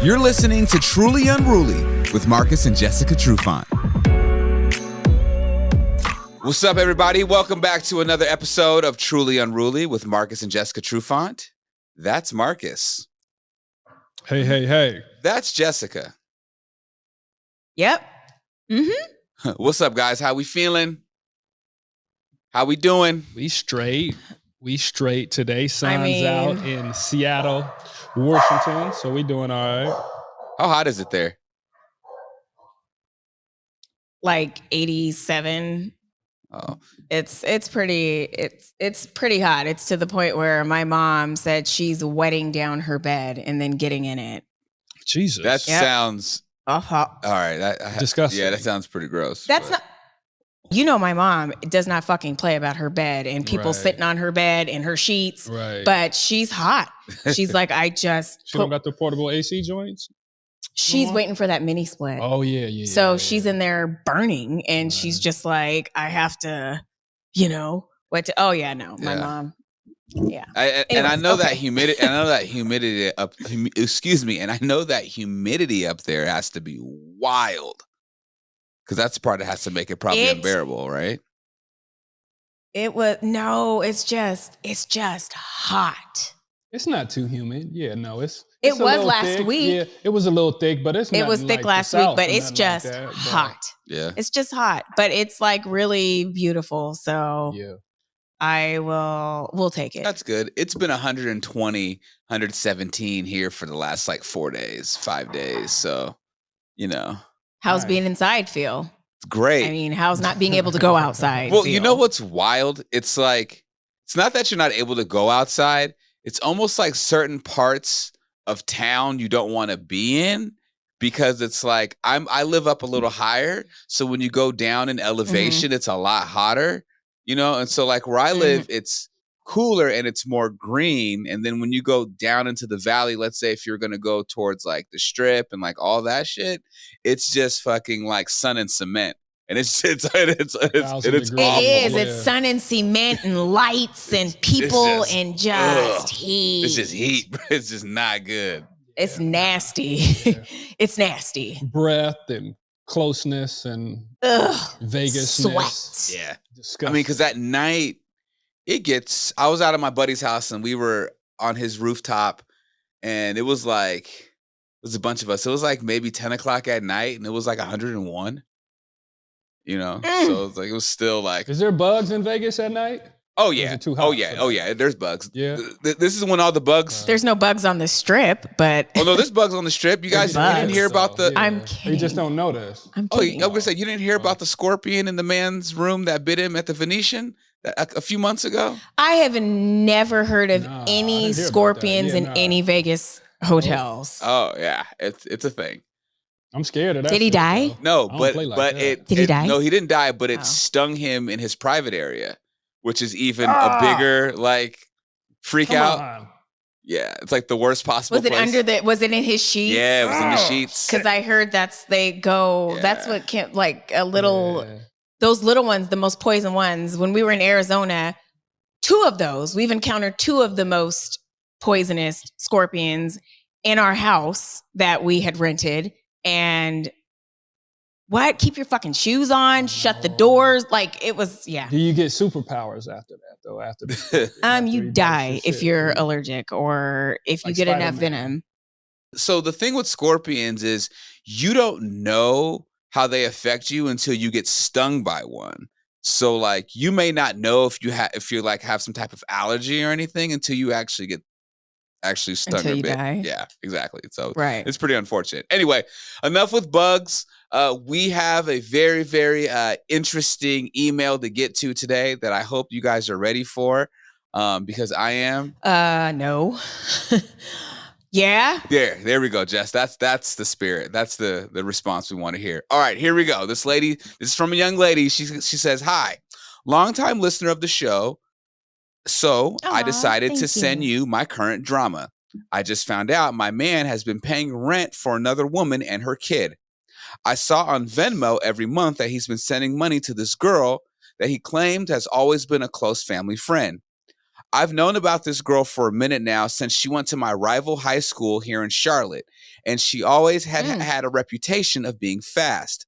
You're listening to Truly Unruly with Marcus and Jessica Trufant. What's up, everybody? Welcome back to another episode of Truly Unruly with Marcus and Jessica Trufant. That's Marcus. Hey. That's Jessica. Yep. Mm-hmm. What's up, guys? How we feeling? How we doing? We straight today. Sun's out in Seattle, Washington, so we doing all right. How hot is it there? Like 87. Oh, It's pretty hot. It's to the point where my mom said she's wetting down her bed and then getting in it. Jesus. that sounds hot. all right. Disgusting. Yeah, that sounds pretty gross. That's not. You know, my mom does not fucking play about her bed and people Right. sitting on her bed and her sheets. Right. But she's hot. She's like, She don't got the portable AC joints? she's waiting for that mini split. Oh, yeah. So she's in there burning, and she's Right. just like, I have to, what to, oh yeah, no, my Yeah. mom. Yeah. And I Anyways, know that okay. humidity. I know that humidity up. Excuse me. And I know that humidity up there has to be wild, because that's the part that has to make it probably unbearable, right? It's just hot. It's not too humid. Yeah, no, it's It a was little last thick. week. Yeah, it was a little thick, but it's It was nothing thick like the last week, South but or it's nothing just like that, but hot. Yeah. It's just hot, but it's like really beautiful. So Yeah. we'll take it. That's good. It's been 120, 117 here for the last 5 days. So, How's Nice. being inside feel? it's great. I mean, how's not being able to go outside? Well, you know feel? what's wild? It's not that you're not able to go outside. It's almost like certain parts of town you don't want to be in, because it's like I live up a little higher. So when you go down in elevation, it's a lot hotter, And so like where I live, it's cooler and it's more green. And then when you go down into the valley, let's say if you're going to go towards like the Strip and like all that shit, it's just fucking like sun and cement. And it's awful. degrees. It is. Yeah. It's sun and cement and lights and people just- and just ugh. heat. It's just heat. It's just not good. It's nasty. Yeah. It's nasty. Breath and closeness and Ugh. Vegasness. Sweat. Yeah. Disgusting. I mean, because at night, I was out at my buddy's house and we were on his rooftop, and it was a bunch of us. It was like maybe 10 o'clock at night, and it was like 101, So it's like, it was still like, Is there bugs in Vegas at night? oh is yeah. it too Oh hot yeah. for Oh that? yeah. There's bugs. Yeah. This is when all the bugs. There's no bugs on the Strip, but Oh no, there's bugs on the Strip. You guys There's didn't hear bugs. about the. Yeah. I'm You just kidding. don't notice. I'm Oh, kidding. I was gonna say, you didn't hear about the scorpion in the man's room that bit him at the Venetian a few months ago? I have never heard of Nah, I any didn't hear about that. scorpions Yeah, in nah. any Vegas hotels. Oh yeah, it's a thing. I'm scared of that. Did he shit, die? though. No, I don't but play like but that. it Did he it- die? No, he didn't die, but it Oh. stung him in his private area, which is even a bigger freak Come out. on. Yeah, it's like the worst possible. Was it place. was it in his sheets? Yeah, it was in the Oh. sheets. Because I heard that's Yeah. what can't, like a little, Yeah. those little ones, the most poison ones. When we were in Arizona, we've encountered two of the most poisonous scorpions in our house that we had rented. And keep your fucking shoes on, shut the doors. Like it was, yeah. Do you get superpowers after that though? After You you die bite your if shit, you're yeah. allergic or if you Like get enough Spider-Man. venom. So the thing with scorpions is you don't know how they affect you until you get stung by one. So like you may not know if you have some type of allergy or anything until you actually get stung Until or you bit. die. Yeah, exactly. So Right. it's pretty unfortunate. Anyway, enough with bugs. We have a very, very interesting email to get to today that I hope you guys are ready for, because I am. No. Yeah. There we go, Jess. That's the spirit. That's the response we want to hear. All right, here we go. This is from a young lady. She says, "Hi, longtime listener of the show. So I Aw, decided to thank send you. you my current drama. I just found out my man has been paying rent for another woman and her kid. I saw on Venmo every month that he's been sending money to this girl that he claimed has always been a close family friend. I've known about this girl for a minute now since she went to my rival high school here in Charlotte, and she always had a reputation of being fast.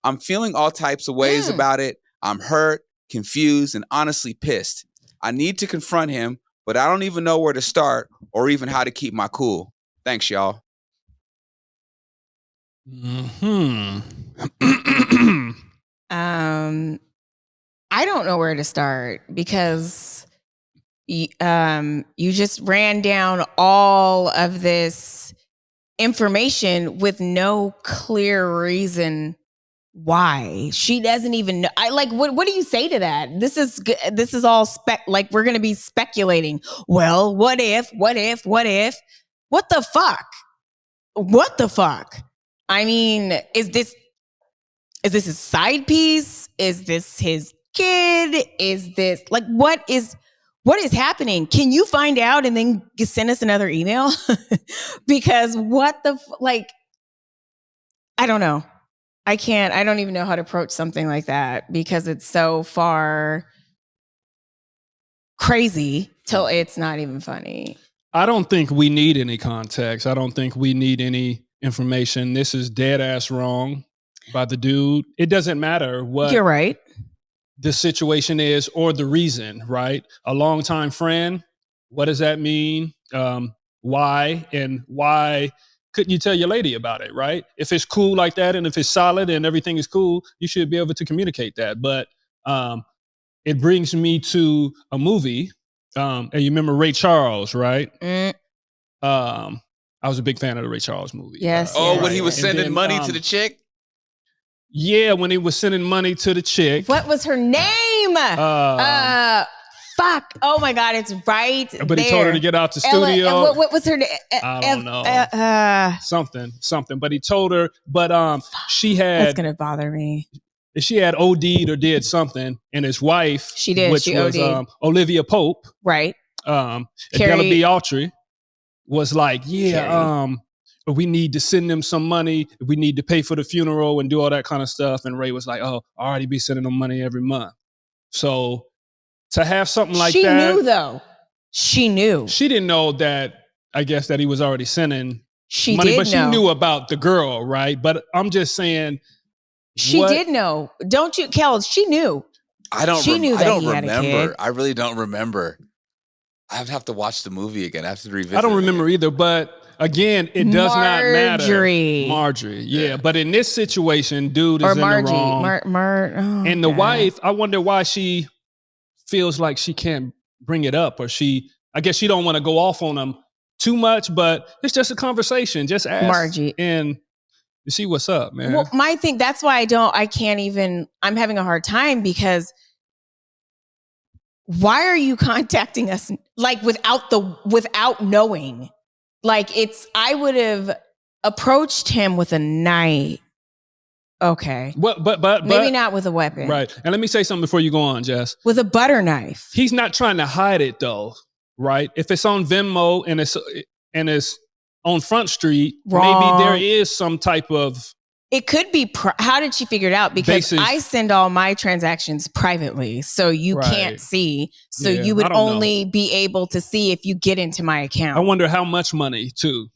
I'm feeling all types of ways about it. I'm hurt, confused, and honestly pissed. I need to confront him, but I don't even know where to start or even how to keep my cool. Thanks, y'all. I don't know where to start because you just ran down all of this information with no clear reason why. She doesn't even know. What do you say to that? This is all like we're going to be speculating. Well, what if? What the fuck? I mean, is this his side piece? Is this his kid? Is this what is happening? Can you find out and then send us another email? Because I don't know. I don't even know how to approach something like that because it's so far crazy till it's not even funny. I don't think we need any context. I don't think we need any information. This is dead ass wrong by the dude. It doesn't matter what you're right. The situation is or the reason, right? A longtime friend. What does that mean? Why couldn't you tell your lady about it, right? If it's cool like that and if it's solid and everything is cool, you should be able to communicate that. But it brings me to a movie. And you remember Ray Charles, right? I was a big fan of the Ray Charles movie. Yes. When he was sending money to the chick? Yeah, when he was sending money to the chick. What was her name? Fuck. Oh my God, it's right But there. He told her to get out the studio. What was her name? I don't know. Something. But he told her, but she had... That's going to bother me. She had OD'd or did something, and his wife... She did, which she was OD'd. Olivia Pope. Right. Adela B. Autry was like, we need to send them some money. We need to pay for the funeral and do all that kind of stuff. And Ray was like, I already be sending them money every month. So to have something like that. She knew though. She knew. She didn't know that, I guess, that he was already sending money. But she knew about the girl, right? But I'm just saying. She did know. Don't you, Kel? She knew. I don't remember. I really don't remember. I would have to watch the movie again. I have to revisit. I don't remember either, but again, it does not matter. Marjorie, yeah. But in this situation, dude is in the wrong. And the wife, I wonder why she feels like she can't bring it up, or I guess she don't want to go off on him too much, but it's just a conversation. Just ask Margie and see what's up, man. Well, my thing, that's why I'm having a hard time because why are you contacting us without knowing? I would have approached him with a knife. Okay. But maybe not with a weapon. Right. And let me say something before you go on, Jess. With a butter knife. He's not trying to hide it though, right? If it's on Venmo and it's on Front Street, maybe there is some type of... It could be... How did she figure it out? Because I send all my transactions privately, so you can't see. So you would only be able to see if you get into my account. I wonder how much money, too.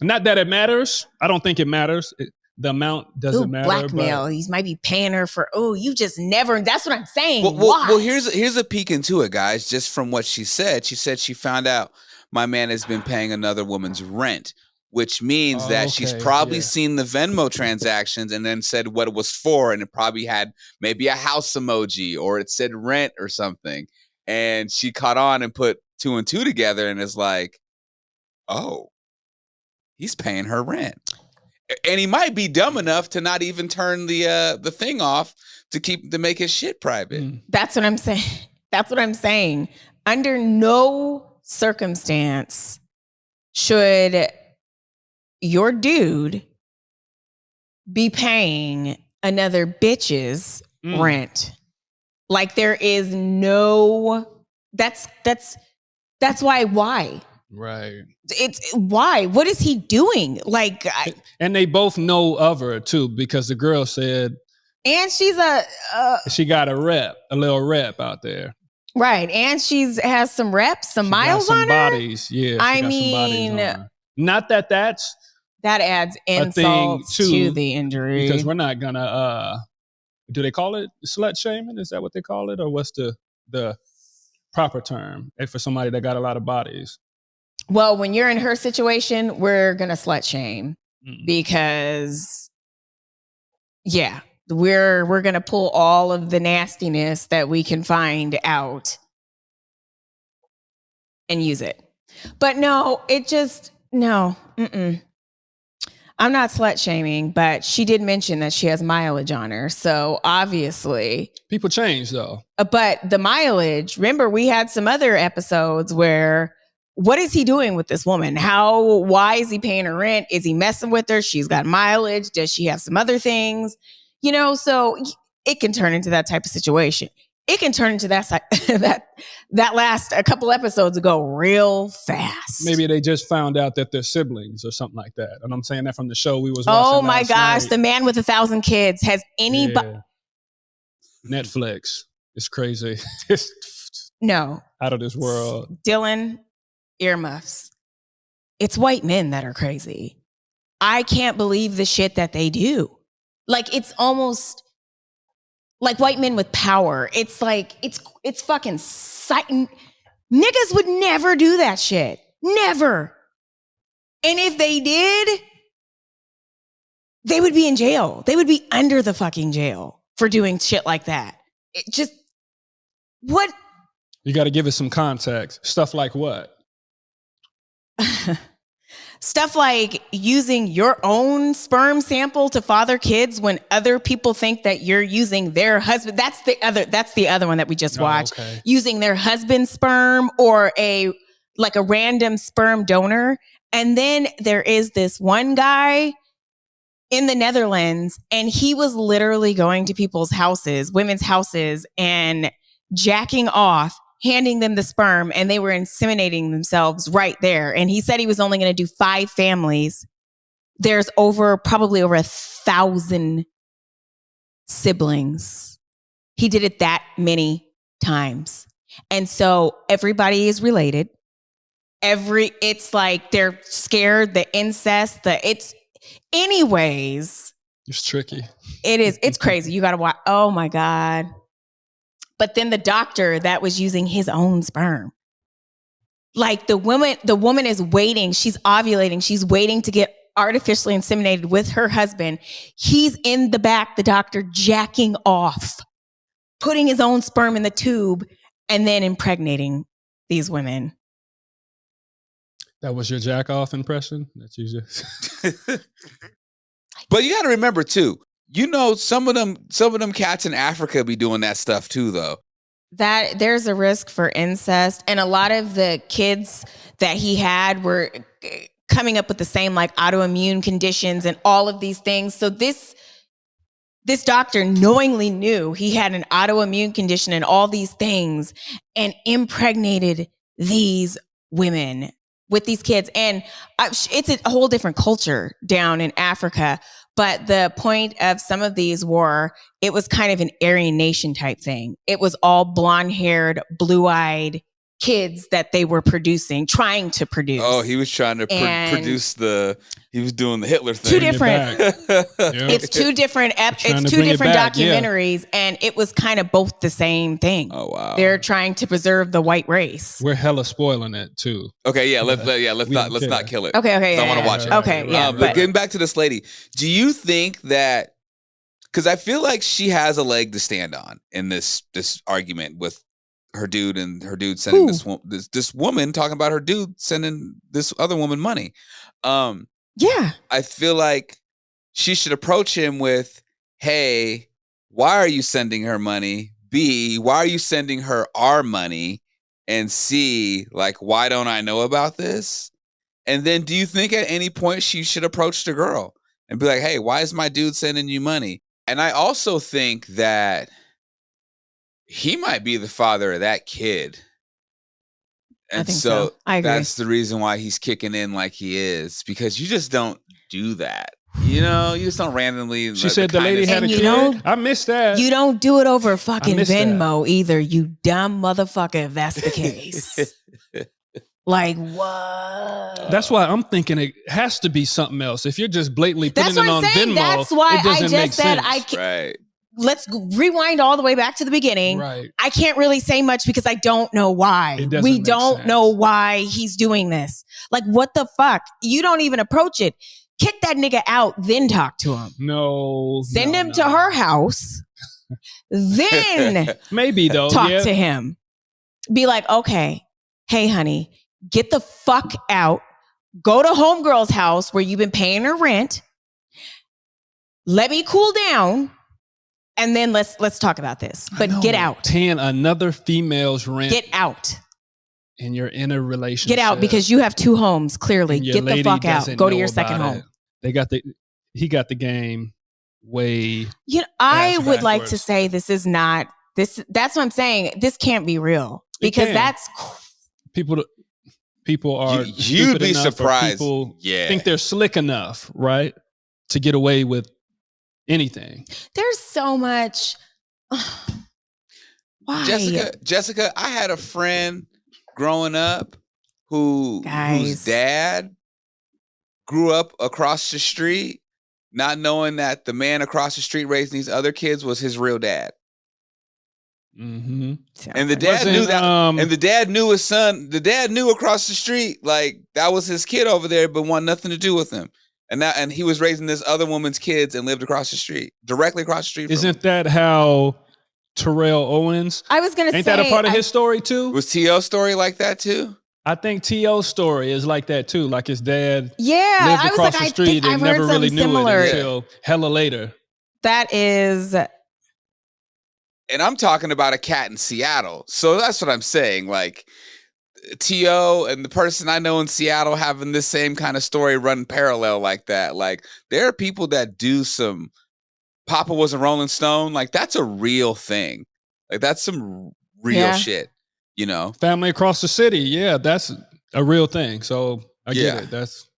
Not that it matters. I don't think it matters. The amount doesn't matter. Blackmail. He might be paying her for, you just never... That's what I'm saying. Well, here's a peek into it, guys. Just from what she said she found out my man has been paying another woman's rent, which means that she's probably seen the Venmo transactions and then said what it was for. And it probably had maybe a house emoji or it said rent or something. And she caught on and put 2 and 2 together and is like, oh, he's paying her rent. And he might be dumb enough to not even turn the thing off to make his shit private. That's what I'm saying. That's what I'm saying. Under no circumstance should your dude be paying another bitch's rent. There is no... That's why? Right. It's why? What is he doing? And they both know of her too, because the girl said, and she's she got a little rep out there. Right. And has some reps, some She got miles some on her. bodies. Yeah, she I got some mean, bodies on her. Not that that's that adds a thing insults too, to the injury. because we're not gonna do they call it slut shaming? Is that what they call it? Or what's the proper term for somebody that got a lot of bodies? Well, when you're in her situation, we're gonna slut shame because yeah, we're gonna pull all of the nastiness that we can find out and use it. But no, it just no. I'm not slut shaming, but she did mention that she has mileage on her. So obviously, people change though. But the mileage, remember, we had some other episodes where what is he doing with this woman? Why is he paying her rent? Is he messing with her? She's got mileage. Does she have some other things? So it can turn into that type of situation. It can turn into that last a couple episodes ago real fast. Maybe they just found out that they're siblings or something like that. And I'm saying that from the show we was watching. Oh my gosh, night. The Man with 1,000 Kids. Has anybody? Yeah. Netflix. It's crazy. No. Out of this world. Dylan, earmuffs. It's white men that are crazy. I can't believe the shit that they do. Like, it's almost like white men with power. It's like, it's fucking niggas would never do that shit. Never. And if they did, they would be in jail. They would be under the fucking jail for doing shit like that. It just, what? You got to give it some context. Stuff like what? Stuff like using your own sperm sample to father kids when other people think that you're using their husband. That's the other one that we just watched. Okay. Using their husband's sperm or a random sperm donor. And then there is this one guy in the Netherlands, and he was literally going to people's houses, women's houses, and jacking off, handing them the sperm, and they were inseminating themselves right there. And he said he was only going to do 5 families. There's probably over 1,000 siblings. He did it that many times. And so everybody is related. It's like they're scared, the incest, anyways. It's tricky. It is. It's crazy. You got to watch. Oh my God. But then the doctor that was using his own sperm. Like the woman is waiting. She's ovulating. She's waiting to get artificially inseminated with her husband. He's in the back, the doctor, jacking off, putting his own sperm in the tube, and then impregnating these women. That was your jack off impression? That you just But you got to remember too, some of them cats in Africa be doing that stuff too, though. That there's a risk for incest, and a lot of the kids that he had were coming up with the same like autoimmune conditions and all of these things. So this doctor knowingly knew he had an autoimmune condition and all these things, and impregnated these women with these kids. And it's a whole different culture down in Africa. But the point of some of these it was kind of an Aryan Nation type thing. It was all blonde-haired, blue-eyed kids that they were trying to produce. Oh, he was trying to produce he was doing the Hitler thing. Two different. It's two different. It's two different documentaries, and it was kind of both the same thing. Oh wow! They're trying to preserve the white race. We're hella spoiling it too. Okay, yeah, let's not kill it. Okay, I want to watch it. Okay, yeah. But getting back to this lady, do you think that? Because I feel like she has a leg to stand on in this argument with her dude and her dude sending this woman talking about her dude sending this other woman money. Yeah. I feel like she should approach him with, hey, why are you sending her money? B, why are you sending her our money? And C, like, why don't I know about this? And then do you think at any point she should approach the girl and be like, hey, why is my dude sending you money? And I also think that he might be the father of that kid. And I think so. I agree. That's the reason why he's kicking in like he is, because you just don't do that. You know, you just don't randomly. She said the lady had a And you kid. don't- I missed that. You don't do it over fucking missed that. Venmo either, you dumb motherfucker, if that's the case. Like, what? That's why I'm thinking it has to be something else. If you're just blatantly putting That's what it I'm on saying. Venmo, That's why it doesn't I make just said sense. I can't. Right. Let's rewind all the way back to the beginning. Right. I can't really say much because I don't know why. It doesn't We make don't sense. know why he's doing this. Like, what the fuck? You don't even approach it. Kick that nigga out, then talk to him. No. Send no, him no. to her house, then Maybe though. talk yeah. to him. Be like, okay, hey, honey, get the fuck out. Go to homegirl's house where you've been paying her rent. Let me cool down. And then let's talk about this. I But know, get out. Paying another female's rent Get out. and you're in a relationship. Get out because you have two homes, clearly. and your Get the lady fuck out. doesn't Go to know your second about home. it. He got the game way. You know, I Ass would like to backwards. say this is not this. That's what I'm saying. This can't be real It because can. that's People are You'd stupid be enough, or surprised. People Yeah. think they're slick enough, right, to get away with anything. there's so much. Why? Jessica, I had a friend growing up whose Guys. dad grew up across the street, not knowing that the man across the street raising these other kids was his real dad. Mm-hmm. And the dad knew that. And the dad knew his son. The dad knew across the street, like that was his kid over there, but wanted nothing to do with him. And he was raising this other woman's kids and lived across the street, directly across the street. From him. Isn't that how Terrell Owens? I was gonna Ain't say that a part of his story too? Was T.O.'s story like that too? I think T.O.'s story is like that too. Like his dad Yeah, lived I was across like, the I street think and I've heard never really something knew similar. it until hella later. That is, And I'm talking about a cat in Seattle. So that's what I'm saying. Like T.O. and the person I know in Seattle having this same kind of story run parallel like that. Like there are people that do some Papa was a Rolling Stone. Like that's a real thing. Like that's some real Yeah. shit, you know? Family across the city, yeah, that's a real thing. So I get Yeah. it. That's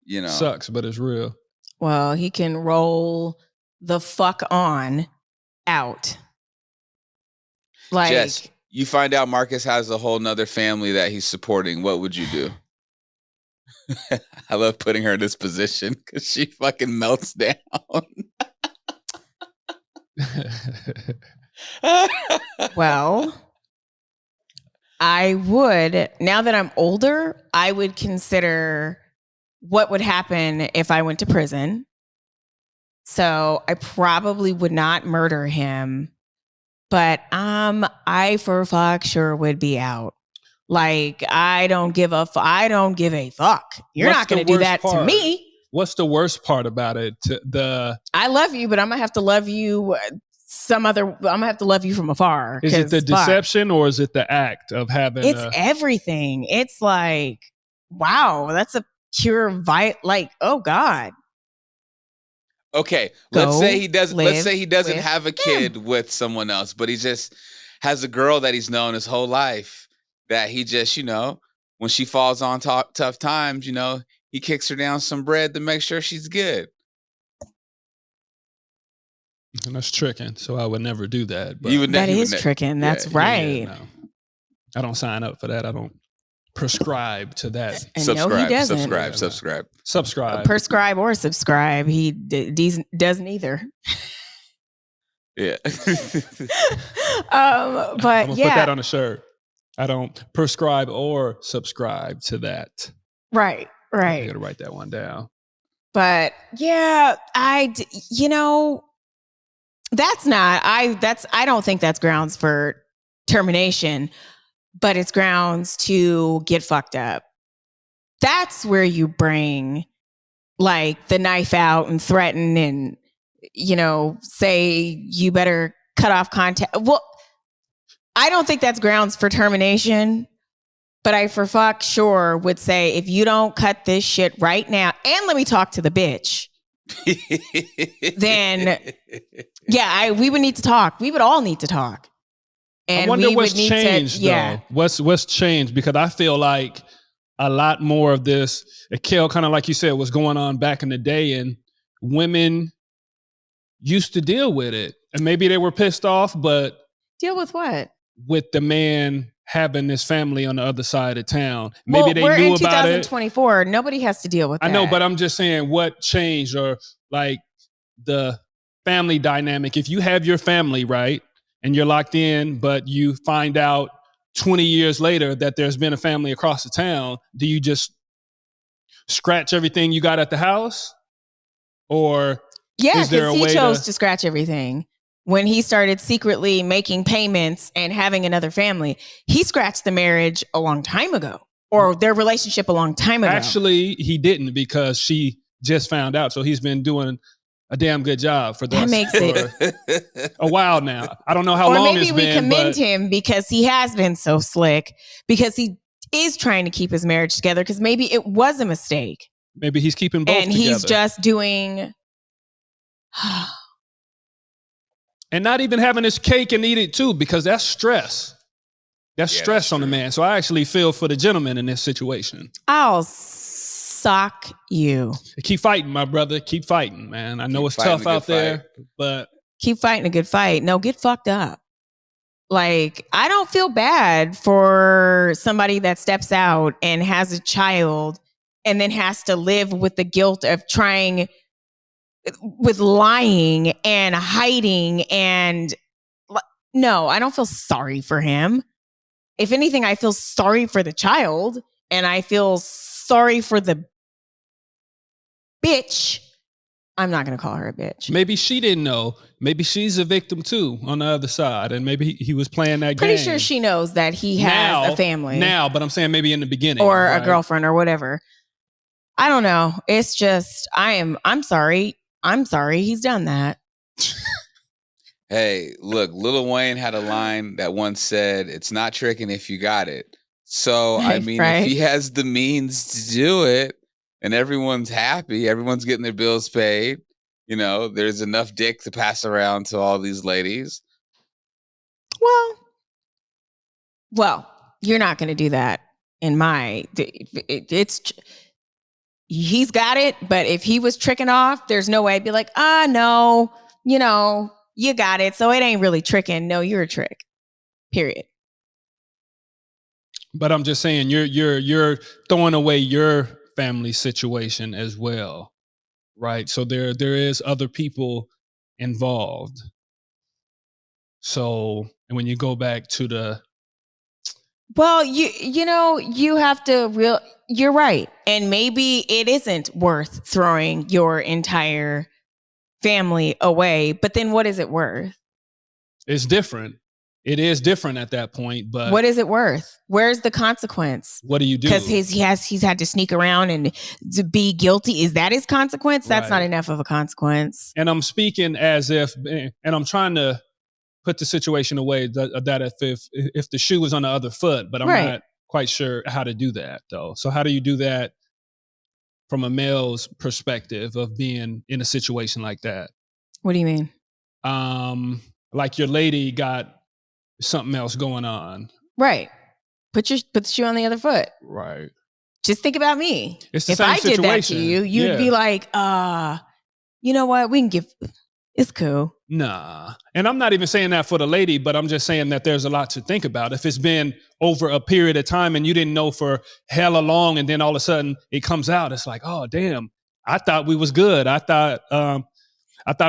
You know. sucks, but it's real. well, he can roll the fuck on out. Like, Jess, you find out Marcus has a whole nother family that he's supporting. What would you do? I love putting her in this position because she fucking melts down. well, I would, now that I'm older, I would consider what would happen if I went to prison. So I probably would not murder him, but I for fuck sure would be out. Like I don't give a fuck. You're What's not going to the do worst that to part? me. What's the worst part about it? I love you, but I'm gonna have to love you I'm gonna have to love you from afar. Is it the 'cause fuck. deception or is it the act of having? It's everything. It's like, wow, that's a pure like, oh God. Okay, Go let's say he doesn't. Let's say he doesn't with have a kid with someone else, but he just has a girl that he's known his whole life. That he just, you know, when she falls on tough times, you know, he kicks her down some bread to make sure she's good. And that's tricking. So I would never do that. But You would That you would is tricking. That's yeah, right. no. I don't sign up for that. I don't prescribe to that. And no, he doesn't. Subscribe. Prescribe or subscribe. He doesn't either. Yeah. But I'm gonna put yeah, that on a shirt. I don't prescribe or subscribe to that. right. I gotta write that one down. But yeah, I don't think that's grounds for termination, but it's grounds to get fucked up. That's where you bring like the knife out and threaten and, say you better cut off contact. Well, I don't think that's grounds for termination, but I for fuck sure would say, if you don't cut this shit right now, and let me talk to the bitch, then yeah, we would need to talk. We would all need to talk. And I wonder we what's would need changed, to, yeah. though. What's changed? Because I feel like a lot more of this, Kel, kind of like you said, was going on back in the day, and women used to deal with it. And maybe they were pissed off, but Deal with what? with the man having this family on the other side of town. Maybe Well, they we're knew in about it. 2024. Nobody has to deal with that. I know, but I'm just saying what changed, or like the family dynamic. If you have your family, right, and you're locked in, but you find out 20 years later that there's been a family across the town, do you just scratch everything you got at the house? Or yeah, is there because a he way chose to- to scratch everything. When he started secretly making payments and having another family, he scratched the marriage a long time ago, or their relationship a long time ago. Actually, he didn't, because she just found out. So he's been doing a damn good job for That makes it- for a while now. I don't know how or long maybe it's we been, commend but him because he has been so slick, because he is trying to keep his marriage together, because maybe it was a mistake maybe he's keeping both and together. he's just doing And not even having his cake and eat it too, because that's stress. That's Yeah, stress that's on the true. man. So I actually feel for the gentleman in this situation. I'll sock you. Keep fighting, my brother. Keep fighting, man. I know Keep it's fighting tough a good out there, but Keep fighting a good fight. No, get fucked up. Like, I don't feel bad for somebody that steps out and has a child and then has to live with the guilt of with lying and hiding. And no, I don't feel sorry for him. If anything, I feel sorry for the child, and I feel sorry for the bitch. I'm not going to call her a bitch. maybe she didn't know. Maybe she's a victim too on the other side, and maybe he was playing that Pretty game. sure she knows that he has a family Now, but I'm saying maybe in the beginning. or right? a girlfriend or whatever. I don't know. It's just I'm sorry. I'm sorry he's done that. Hey, look, Lil Wayne had a line that once said, "It's not tricking if you got it." So, I mean, Right. if he has the means to do it and everyone's happy, everyone's getting their bills paid, you know, there's enough dick to pass around to all these ladies. Well, you're not going to do that in my he's got it, but if he was tricking off, there's no way I'd be like, no, you got it. So it ain't really tricking. No, you're a trick. Period. But I'm just saying you're throwing away your family situation as well, right? So there is other people involved. So, and when you go back to the Well, you have to you're right. And maybe it isn't worth throwing your entire family away, but then what is it worth? it's different. It is different at that point, but What is it worth? Where's the consequence? what do you do? Because he's had to sneak around and to be guilty. Is that his consequence? That's not Right. enough of a consequence. And I'm speaking as if, and I'm trying to put the situation away that if the shoe was on the other foot, but I'm Right. not quite sure how to do that though. So how do you do that from a male's perspective of being in a situation like that? What do you mean? Like your lady got something else going on. Right. Put the shoe on the other foot. Right. Just think about me. It's the If same I did that to situation. you, you'd Yeah. be like, you know what? We can it's cool. Nah. And I'm not even saying that for the lady, but I'm just saying that there's a lot to think about. If it's been over a period of time and you didn't know for hella long, and then all of a sudden it comes out, it's like, oh damn, I thought we was good. I thought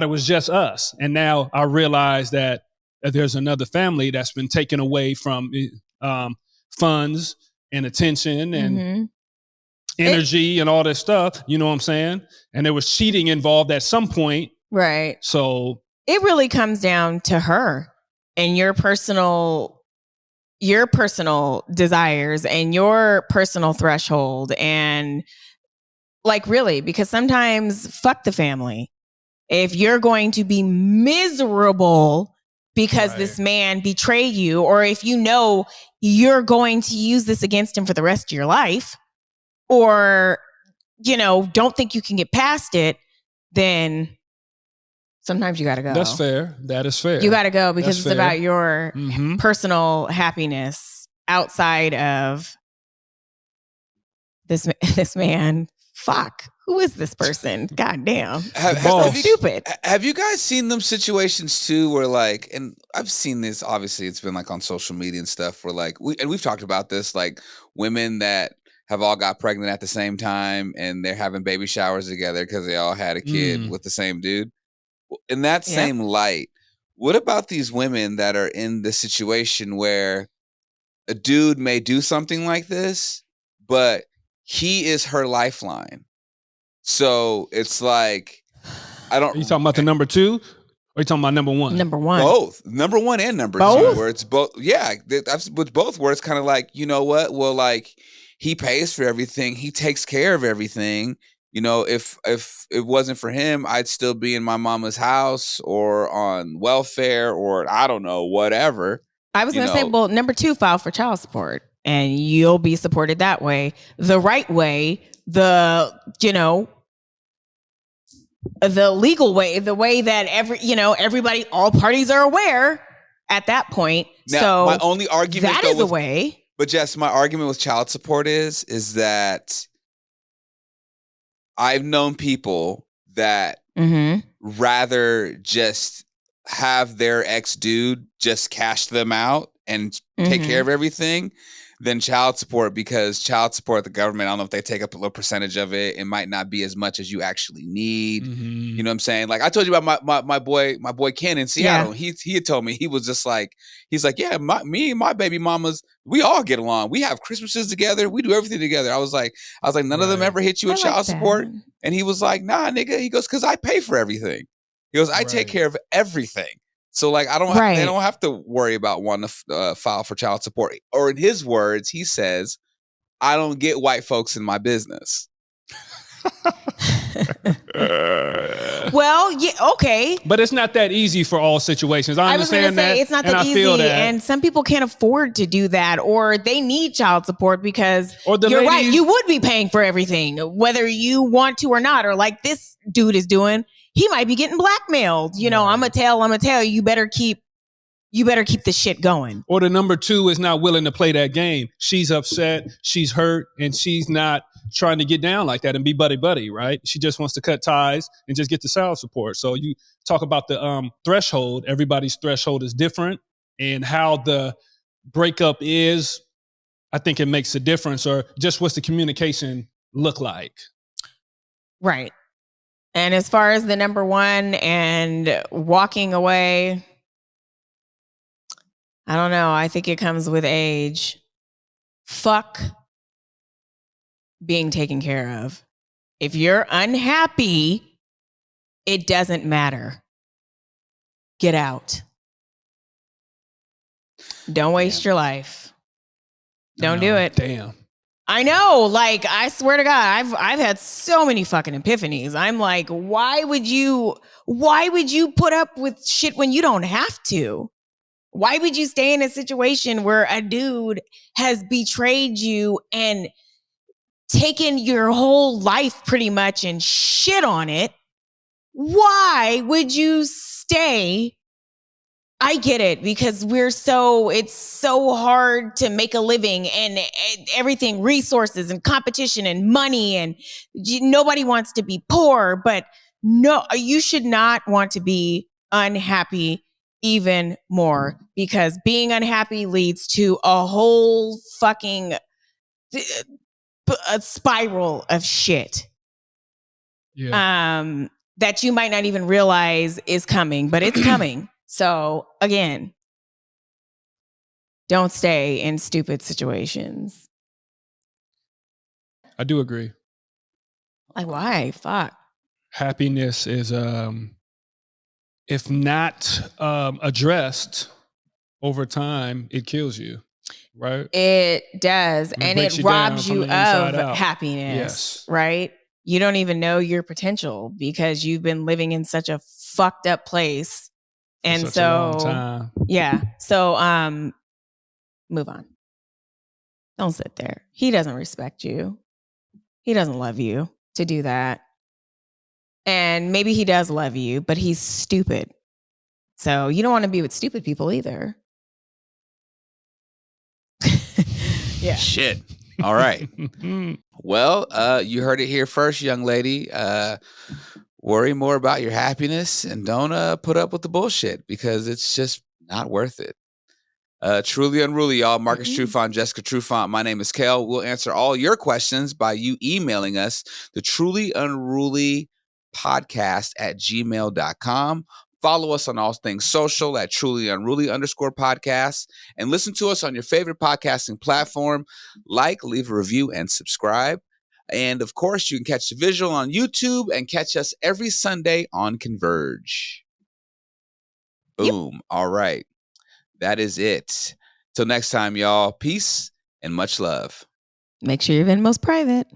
it was just us. And now I realize that there's another family that's been taken away from funds and attention and Mhm. energy and all this stuff. You know what I'm saying? And there was cheating involved at some point. Right. So It really comes down to her and your personal desires and your personal threshold, and like really, because sometimes fuck the family. If you're going to be miserable because Right. this man betrayed you, or if you know you're going to use this against him for the rest of your life, or don't think you can get past it, then sometimes you got to go. that's fair. That is fair. You got to go because That's it's fair. about your Mhm. personal happiness outside of this man. Fuck. who is this person? God damn. Boss. Stupid. Have you guys seen them situations too where like, and I've seen this, obviously it's been like on social media and stuff where like, we've talked about this, like women that have all got pregnant at the same time and they're having baby showers together because they all had a kid with the same dude. In that same light, what about these women that are in the situation where a dude may do something like this, but he is her lifeline? So it's like, I don't. Are you talking about the number 2? Or are you talking about number 1? Number 1. Both. Number 1 and number 2. Where it's both. Yeah. With both where it's kind of like, you know what? Well, like he pays for everything. He takes care of everything. You know, if it wasn't for him, I'd still be in my mama's house or on welfare or I don't know, whatever. I was going to say, well, number 2, file for child support and you'll be supported that way. The right way, the legal way, the way that everybody, all parties are aware at that point. Now, so my only argument that is a way. But Jess, my argument with child support is that I've known people that rather just have their ex-dude just cash them out and take care of everything than child support, because child support, the government, I don't know if they take up a little percentage of it. It might not be as much as you actually need. You know what I'm saying? Like I told you about my boy Ken in Seattle. Yeah. He had told me, he was just like, he's like, yeah, me and my baby mamas, we all get along. We have Christmases together. We do everything together. I was like, none of them ever hit you with child support? And he was like, nah, nigga. He goes, cause I pay for everything. He goes, I take care of everything. So like, they don't have to worry about wanting to file for child support. Or in his words, he says, I don't get white folks in my business. Well, yeah, okay. But it's not that easy for all situations. I understand that. It's not that easy. And some people can't afford to do that, or they need child support because you're right. You would be paying for everything, whether you want to or not, or like this dude is doing. He might be getting blackmailed. I'm gonna tell you better keep this shit going. Or the number 2 is not willing to play that game. She's upset, she's hurt, and she's not trying to get down like that and be buddy, right? She just wants to cut ties and just get the child support. So you talk about the threshold. Everybody's threshold is different, and how the breakup is, I think it makes a difference, or just what's the communication look like? Right. And as far as the number 1 and walking away, I don't know. I think it comes with age. Fuck being taken care of. If you're unhappy, it doesn't matter. Get out. Don't waste your life. Don't do it. Damn. I know, like, I swear to God, I've had so many fucking epiphanies. I'm like, why would you put up with shit when you don't have to? Why would you stay in a situation where a dude has betrayed you and taken your whole life pretty much and shit on it? Why would you stay? I get it, because it's so hard to make a living and everything, resources and competition and money, and nobody wants to be poor, but no, you should not want to be unhappy even more, because being unhappy leads to a whole fucking a spiral of shit. Yeah. That you might not even realize is coming, but it's coming. So again, don't stay in stupid situations. I do agree. Like, why? Fuck. Happiness is, if not addressed over time, it kills you, right? It does. And it robs you of happiness, yes. Right? You don't even know your potential because you've been living in such a fucked up place. And such a long time. Yeah. So, move on. Don't sit there. He doesn't respect you. He doesn't love you to do that. And maybe he does love you, but he's stupid. So you don't want to be with stupid people either. Yeah. Shit. All right. Well, you heard it here first, young lady. Worry more about your happiness and don't put up with the bullshit because it's just not worth it. Truly Unruly, y'all. Marcus Trufant, Jessica Trufant. My name is Kel. We'll answer all your questions by you emailing us the Truly Unruly podcast at gmail.com. Follow us on all things social at Truly Unruly _podcast and listen to us on your favorite podcasting platform. Like, leave a review, and subscribe. And of course, you can catch the visual on YouTube and catch us every Sunday on Converge. Boom. Yep. All right. That is it. Till next time, y'all. Peace and much love. Make sure your Venmo's private.